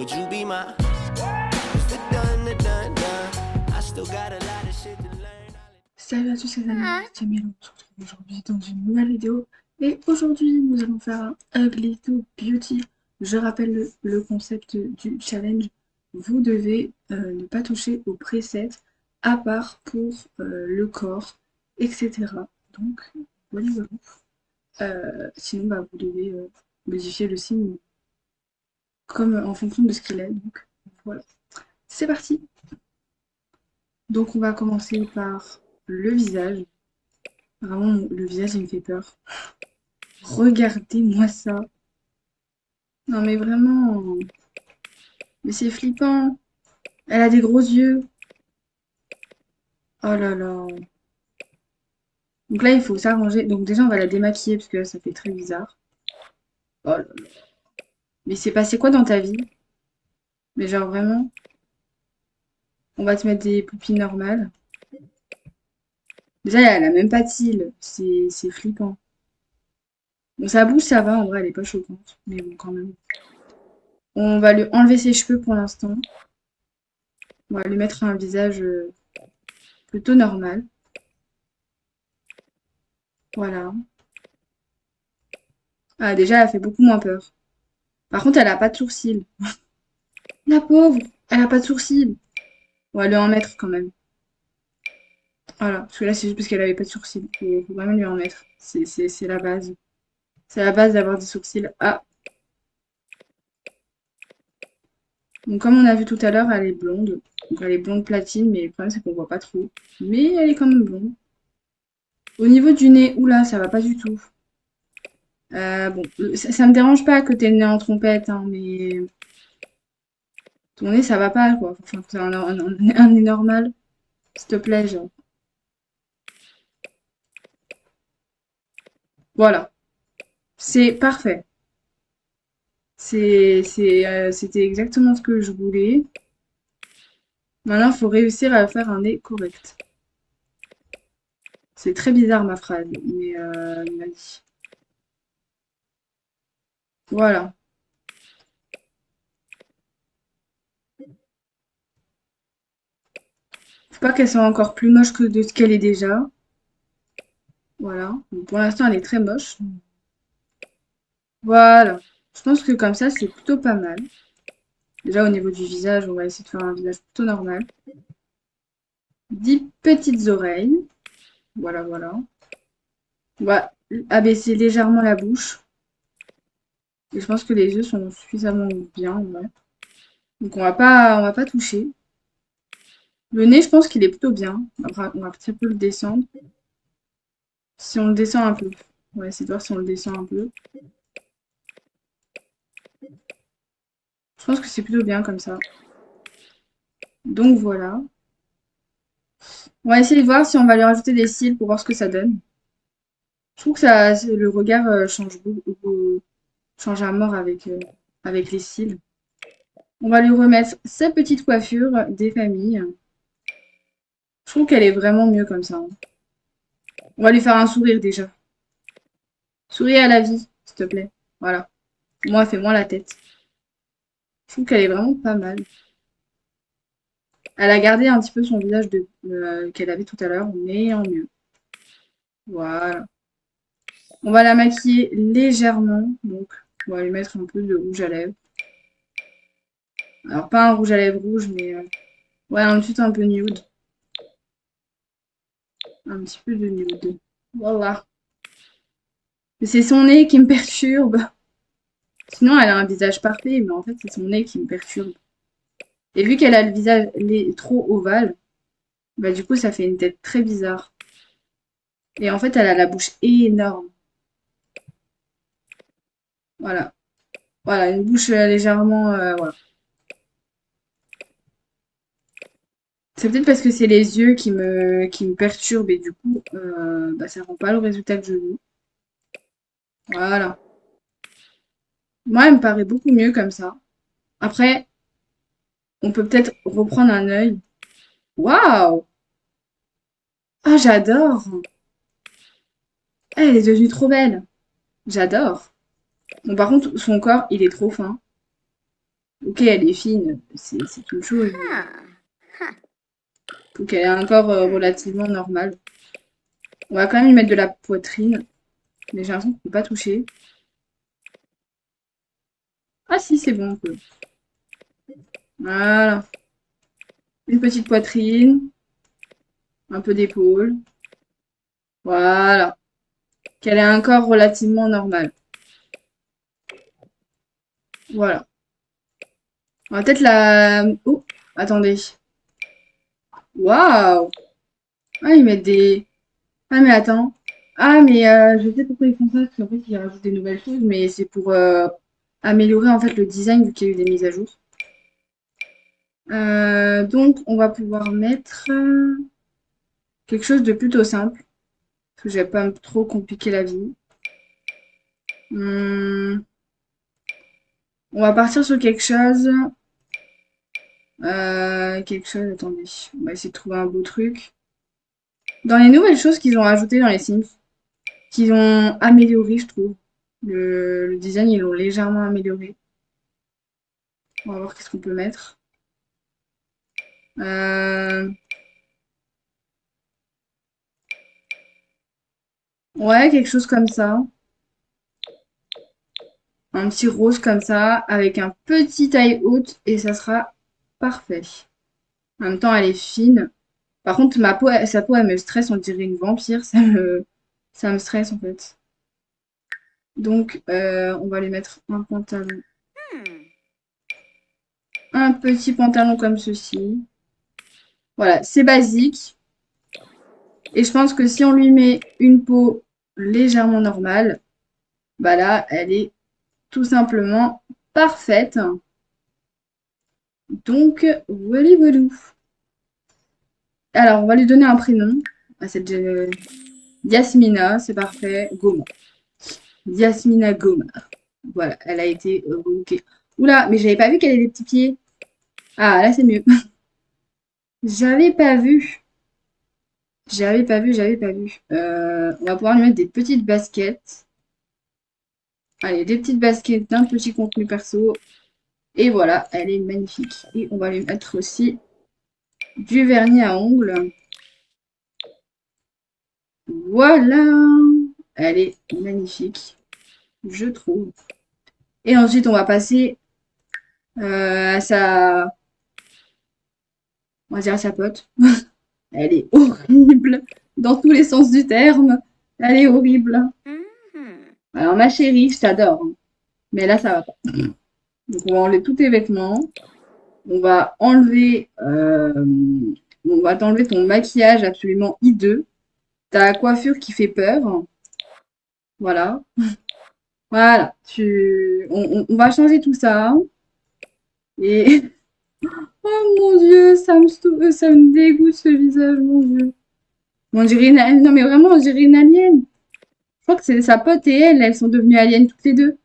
Would you be my? It's the done, the done, done. I still got a lot of shit to learn. Salut à tous les amis, c'est Camille, on se retrouve aujourd'hui dans une nouvelle vidéo. Et aujourd'hui, nous allons faire un Ugly to Beauty. Je rappelle le concept du challenge. Vous devez ne pas toucher aux presets, à part pour le corps, etc. Donc, voilà, voilà. Sinon, bah, vous devez modifier le signe comme en fonction de ce qu'il est. Donc, voilà. C'est parti. Donc, on va commencer par le visage. Vraiment, le visage, il me fait peur. Regardez-moi ça. Non, mais vraiment. Mais c'est flippant. Elle a des gros yeux. Oh là là. Donc là, il faut s'arranger. Donc déjà, on va la démaquiller parce que là, ça fait très bizarre. Oh là là. Mais c'est passé quoi dans ta vie? Mais genre vraiment, on va te mettre des poupines normales. Déjà, elle a même pas de cils. C'est flippant. Bon, sa bouche, ça va. En vrai, elle est pas choquante. Mais bon, quand même. On va lui enlever ses cheveux pour l'instant. On va lui mettre un visage plutôt normal. Voilà. Ah, déjà, elle fait beaucoup moins peur. Par contre, elle a pas de sourcils. La pauvre, elle a pas de sourcils. On va lui en mettre quand même. Voilà, parce que là, c'est juste parce qu'elle avait pas de sourcils. Faut vraiment lui en mettre. C'est la base. C'est la base d'avoir des sourcils. Ah, donc comme on a vu tout à l'heure, elle est blonde. Donc elle est blonde platine, mais le problème, c'est qu'on voit pas trop. Mais elle est quand même blonde. Au niveau du nez, oula, ça va pas du tout. Bon, ça me dérange pas que t'aies le nez en trompette, hein, mais ton nez, ça va pas, quoi. Enfin, c'est un nez normal. S'il te plaît, genre. Voilà. C'est parfait. C'était exactement ce que je voulais. Maintenant, il faut réussir à faire un nez correct. C'est très bizarre ma phrase, mais vas-y. Voilà. Faut pas qu'elle soit encore plus moche que de ce qu'elle est déjà. Voilà. Donc, pour l'instant, elle est très moche. Voilà. Je pense que comme ça, c'est plutôt pas mal. Déjà, au niveau du visage, on va essayer de faire un visage plutôt normal. 10 petites oreilles. Voilà, voilà. On va abaisser légèrement la bouche. Et je pense que les yeux sont suffisamment bien, ouais. Donc on va pas toucher. Le nez, je pense qu'il est plutôt bien. On va un petit peu le descendre. Si on le descend un peu. On va essayer de voir si on le descend un peu. Je pense que c'est plutôt bien comme ça. Donc voilà. On va essayer de voir si on va lui rajouter des cils pour voir ce que ça donne. Je trouve que ça, le regard change beaucoup, change à mort avec les cils. On va lui remettre sa petite coiffure des familles. Je trouve qu'elle est vraiment mieux comme ça, hein. On va lui faire un sourire déjà. Souris à la vie, s'il te plaît. Voilà. Moi, fais-moi la tête. Je trouve qu'elle est vraiment pas mal. Elle a gardé un petit peu son visage qu'elle avait tout à l'heure, mais en mieux. Voilà. On va la maquiller légèrement. Donc, on va lui mettre un peu de rouge à lèvres. Alors, pas un rouge à lèvres rouge, mais ouais, un petit un peu nude. Un petit peu de nude. Voilà. C'est son nez qui me perturbe. Sinon, elle a un visage parfait, mais en fait, c'est son nez qui me perturbe. Et vu qu'elle a le visage trop ovale, bah du coup, ça fait une tête très bizarre. Et en fait, elle a la bouche énorme. Voilà. Voilà, une bouche légèrement... voilà. C'est peut-être parce que c'est les yeux qui me perturbent et du coup, bah, ça rend pas le résultat que je veux. Voilà. Moi, elle me paraît beaucoup mieux comme ça. Après, on peut peut-être reprendre un œil. Waouh! Ah, j'adore! Elle est devenue trop belle. J'adore. Bon, par contre, son corps, il est trop fin. Ok, elle est fine, c'est une chose. Faut qu'elle ait un corps relativement normal. On va quand même lui mettre de la poitrine. Mais j'ai l'impression qu'on peut pas toucher. Ah si, c'est bon, on peut. Voilà. Une petite poitrine, un peu d'épaule. Voilà. Qu'elle ait un corps relativement normal. Voilà. On va peut-être la... Oh, attendez. Waouh! Ah, ils mettent des... Ah, mais attends. Ah, mais je sais pourquoi ils font ça, parce qu'en fait, ils rajoutent des nouvelles choses, mais c'est pour améliorer en fait le design vu qu'il y a eu des mises à jour. Donc, on va pouvoir mettre quelque chose de plutôt simple, parce que je vais pas trop compliquer la vie. On va partir sur quelque chose. Attendez. On va essayer de trouver un beau truc. Dans les nouvelles choses qu'ils ont ajoutées dans les Sims, qu'ils ont amélioré, je trouve. Le design, ils l'ont légèrement amélioré. On va voir qu'est-ce qu'on peut mettre. Euh, Ouais, quelque chose comme ça. Un petit rose comme ça, avec un petit taille haute, et ça sera parfait. En même temps, elle est fine. Par contre, sa peau, elle me stresse, on dirait une vampire. Ça me stresse en fait. Donc, on va lui mettre un pantalon. Un petit pantalon comme ceci. Voilà, c'est basique. Et je pense que si on lui met une peau légèrement normale, bah là, elle est tout simplement parfaite. Donc, voilà, voilà. Alors, on va lui donner un prénom à cette Yasmina, c'est parfait. Goma. Yasmina Goma. Voilà, elle a été relookée. Oula, mais j'avais pas vu qu'elle avait des petits pieds. Ah, là, c'est mieux. J'avais pas vu. J'avais pas vu. On va pouvoir lui mettre des petites baskets. Allez, des petites baskets d'un petit contenu perso. Et voilà, elle est magnifique. Et on va lui mettre aussi du vernis à ongles. Voilà. Elle est magnifique, je trouve. Et ensuite, on va passer à on va dire à sa pote. Elle est horrible dans tous les sens du terme. Elle est horrible. Alors, ma chérie, je t'adore, hein. Mais là, ça va pas. Donc, on va enlever tous tes vêtements. On va enlever, on va t'enlever ton maquillage absolument hideux. Ta coiffure qui fait peur. Voilà. Voilà. On va changer tout ça. Et oh mon Dieu, ça me dégoûte ce visage, mon Dieu. On dirait non mais vraiment, on dirait une alien. Je crois que c'est sa pote et elle, elles sont devenues aliens toutes les deux.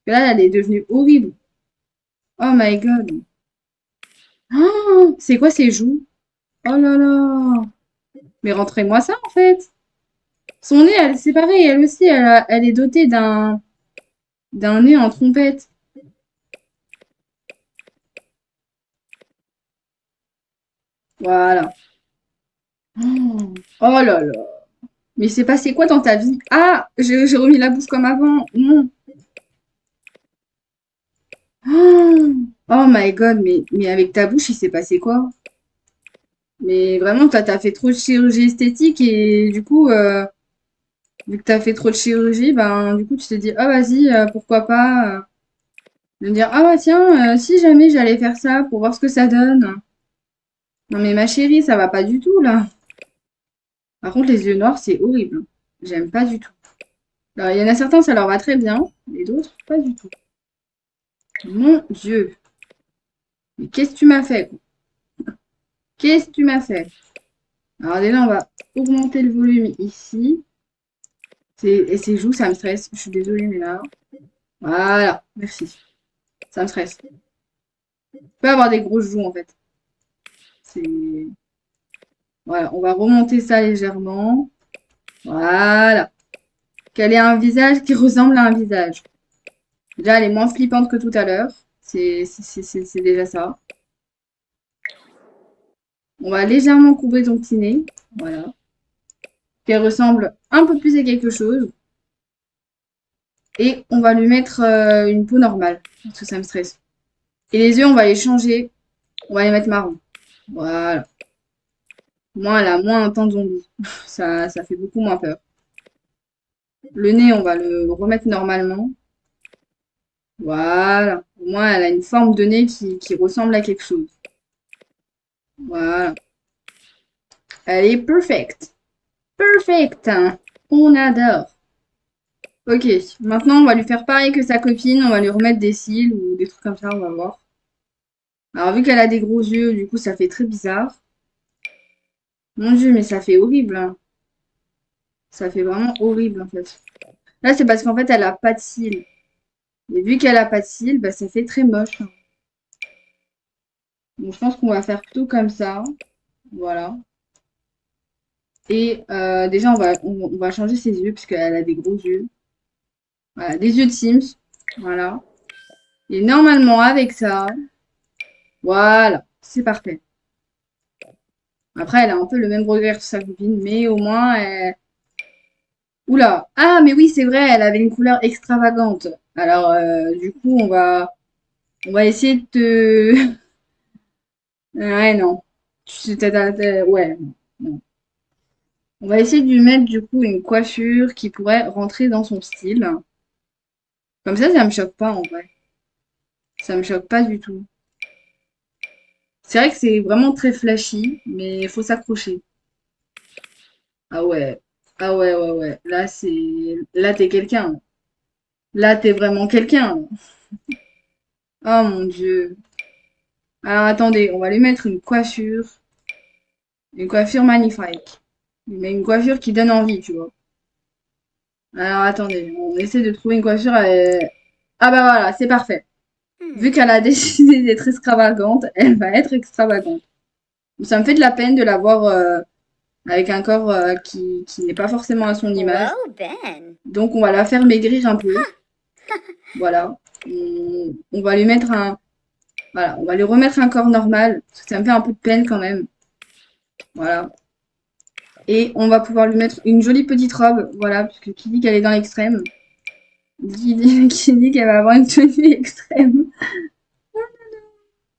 Et là, elle est devenue horrible. Oh my god. Oh, c'est quoi ces joues? Oh là là. Mais rentrez-moi ça en fait. Son nez, c'est pareil, elle aussi, elle est dotée d'un nez en trompette. Voilà. Oh, oh là là. Mais c'est passé quoi dans ta vie? Ah, j'ai remis la bouche comme avant. Non. Oh, oh my god, mais avec ta bouche, il s'est passé quoi? Mais vraiment, toi, t'as fait trop de chirurgie esthétique et du coup, vu que t'as fait trop de chirurgie, ben, du coup, tu t'es dit, ah, vas-y, pourquoi pas de me dire, ah, bah, tiens, si jamais j'allais faire ça pour voir ce que ça donne. Non, mais ma chérie, ça va pas du tout, là. Par contre, les yeux noirs, c'est horrible. J'aime pas du tout. Alors, il y en a certains, ça leur va très bien, et d'autres, pas du tout. Mon Dieu. Mais qu'est-ce que tu m'as fait? Qu'est-ce que tu m'as fait? Alors, déjà, on va augmenter le volume ici. Et ces joues, ça me stresse. Je suis désolée, mais là. Voilà, merci. Ça me stresse. Je peux avoir des grosses joues, en fait. C'est... Voilà, on va remonter ça légèrement. Voilà. Qu'elle ait un visage qui ressemble à un visage. Déjà, elle est moins flippante que tout à l'heure. C'est déjà ça. On va légèrement courber son petit nez. Voilà. Qu'elle ressemble un peu plus à quelque chose. Et on va lui mettre une peau normale. Parce que ça me stresse. Et les yeux, on va les changer. On va les mettre marron. Voilà. Moins, elle a moins un teint de zombie. Ça fait beaucoup moins peur. Le nez, on va le remettre normalement. Voilà. Au moins, elle a une forme de nez qui ressemble à quelque chose. Voilà. Elle est perfect. Perfect. On adore. Ok. Maintenant, on va lui faire pareil que sa copine. On va lui remettre des cils ou des trucs comme ça. On va voir. Alors, vu qu'elle a des gros yeux, du coup, ça fait très bizarre. Mon Dieu, mais ça fait horrible, hein. Ça fait vraiment horrible, en fait. Là, c'est parce qu'en fait, elle a pas de cils. Et vu qu'elle a pas de cils, bah, ça fait très moche. Donc, je pense qu'on va faire plutôt comme ça. Voilà. Et déjà, on va changer ses yeux, puisqu'elle a des gros yeux. Voilà, des yeux de Sims. Voilà. Et normalement, avec ça, voilà, c'est parfait. Après, elle a un peu le même regard que sa copine, mais au moins, elle... Oula! Ah, mais oui, c'est vrai, elle avait une couleur extravagante. Alors, du coup, on va essayer de te... Ouais, non. Ouais, non. On va essayer de lui mettre, du coup, une coiffure qui pourrait rentrer dans son style. Comme ça me choque pas, en vrai. Ça me choque pas du tout. C'est vrai que c'est vraiment très flashy, mais il faut s'accrocher. Ah ouais. Ah ouais, ouais, ouais. Là, c'est... Là, t'es quelqu'un. Là, t'es vraiment quelqu'un. Oh mon Dieu. Alors, attendez, on va lui mettre une coiffure. Une coiffure magnifique. Mais une coiffure qui donne envie, tu vois. Alors, attendez, on essaie de trouver une coiffure. Ah bah voilà, c'est parfait. Vu qu'elle a décidé d'être extravagante, elle va être extravagante. Ça me fait de la peine de la voir avec un corps qui n'est pas forcément à son image. Whoa, Ben. Donc, on va la faire maigrir un peu. Voilà. On va lui mettre un... Voilà, on va lui remettre un corps normal. Parce que ça me fait un peu de peine quand même. Voilà. Et on va pouvoir lui mettre une jolie petite robe. Voilà, puisque qui dit qu'elle est dans l'extrême, qui dit qu'elle va avoir une tenue extrême.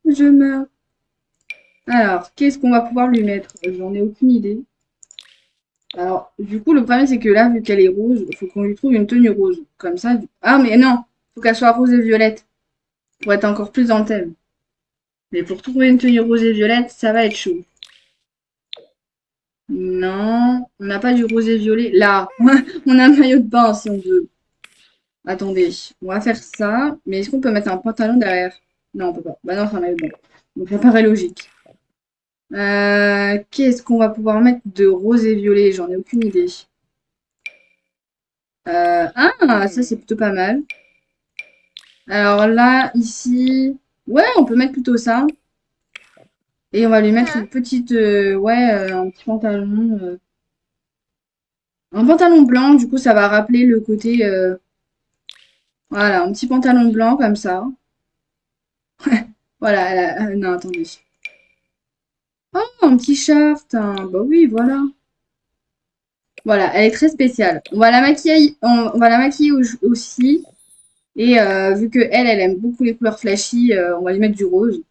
Je meurs. Alors, qu'est-ce qu'on va pouvoir lui mettre? J'en ai aucune idée. Alors, du coup, le problème, c'est que là, vu qu'elle est rose, il faut qu'on lui trouve une tenue rose. Comme ça. Ah, mais non! Il faut qu'elle soit rose et violette. Pour être encore plus dans le thème. Mais pour trouver une tenue rose et violette, ça va être chaud. Non, on n'a pas du rose et violet. Là, on a un maillot de bain si on veut. Attendez, on va faire ça. Mais est-ce qu'on peut mettre un pantalon derrière? Non, on peut pas. Bah non, c'est un maillot de bain. Donc ça paraît logique. Qu'est-ce qu'on va pouvoir mettre de rose et violet? J'en ai aucune idée. Ah, ça c'est plutôt pas mal. Alors là, ici... Ouais, on peut mettre plutôt ça. Et on va lui mettre une petite... un petit pantalon... Un pantalon blanc, du coup, ça va rappeler le côté... Voilà, un petit pantalon blanc comme ça. Voilà, non, attendez. Oh, un petit short. Bah oui, voilà. Voilà, elle est très spéciale. On va la maquiller aussi. Et vu que elle aime beaucoup les couleurs flashy, on va lui mettre du rose.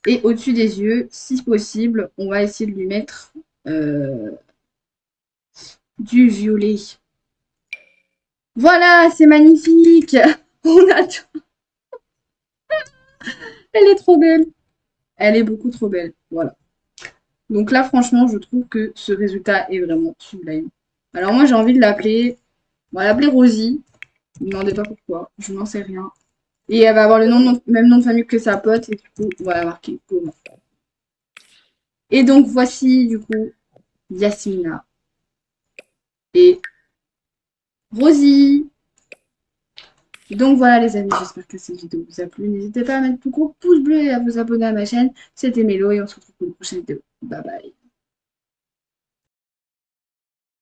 Et au-dessus des yeux, si possible, on va essayer de lui mettre euh, du violet. Voilà, c'est magnifique. On a tout. Elle est trop belle. Elle est beaucoup trop belle. Voilà. Donc là, franchement, je trouve que ce résultat est vraiment sublime. Alors moi, j'ai envie de l'appeler... On va l'appeler Rosie. Ne me demandez pas pourquoi. Je n'en sais rien. Et elle va avoir le même nom de famille que sa pote. Et du coup, on va la marquer comment. Et donc, voici, du coup, Yasmina et Rosie. Donc voilà les amis, j'espère que cette vidéo vous a plu. N'hésitez pas à mettre un gros pouce bleu et à vous abonner à ma chaîne. C'était Mélo et on se retrouve pour une prochaine vidéo. Bye bye.